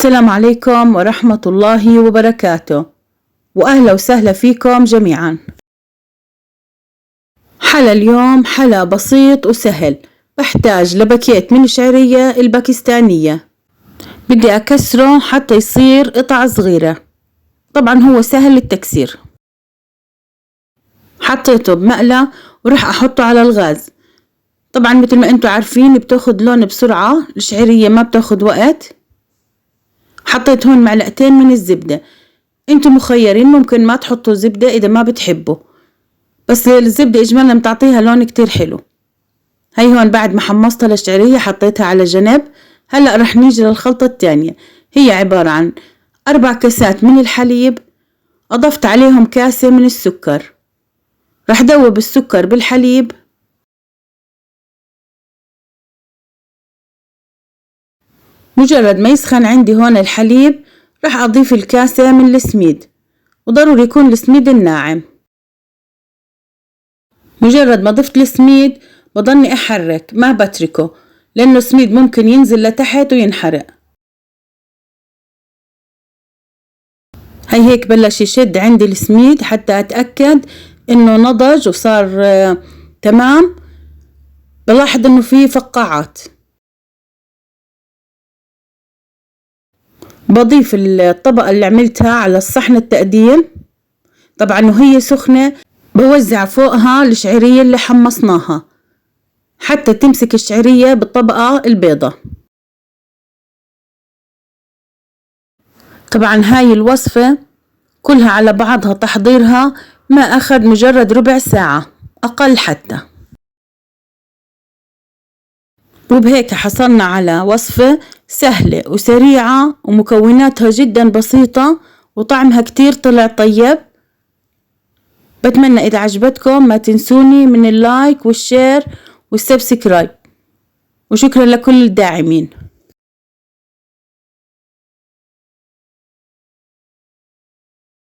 السلام عليكم ورحمة الله وبركاته، وأهلا وسهلا فيكم جميعا. حلا اليوم حلا بسيط وسهل. بحتاج لباكيت من الشعرية الباكستانية، بدي أكسره حتى يصير قطع صغيرة. طبعا هو سهل التكسير. حطيته بمقلة ورح أحطه على الغاز. طبعا مثل ما انتوا عارفين بتاخد لون بسرعة، الشعرية ما بتاخد وقت. حطيت هون معلقتين من الزبدة، انتوا مخيرين، ممكن ما تحطوا زبدة اذا ما بتحبوا، بس الزبدة اجمالا بتعطيها لون كتير حلو. هي هون بعد ما حمصتها الشعرية حطيتها على جنب. هلأ رح نيجي للخلطة التانية. هي عبارة عن 4 كاسات من الحليب، اضفت عليهم كاسة من السكر. رح دوب السكر بالحليب، مجرد ما يسخن عندي هون الحليب رح أضيف الكاسة من السميد، وضروري يكون السميد الناعم. مجرد ما ضفت السميد بضلني أحرك، ما بتركه، لأنه السميد ممكن ينزل لتحت وينحرق. هيك بلش يشد عندي السميد حتى أتأكد إنه نضج وصار تمام. بلاحظ إنه فيه فقاعات. بضيف الطبقة اللي عملتها على الصحن التقديم. طبعا وهي سخنة بوزع فوقها الشعرية اللي حمصناها حتى تمسك الشعرية بالطبقة البيضة. طبعا هاي الوصفة كلها على بعضها تحضيرها ما أخذ مجرد ربع ساعة أقل حتى. وبهيك حصلنا على وصفة سهلة وسريعة ومكوناتها جدا بسيطة وطعمها كتير طلع طيب. بتمنى إذا عجبتكم ما تنسوني من اللايك والشير والسبسكرايب، وشكرا لكل الداعمين.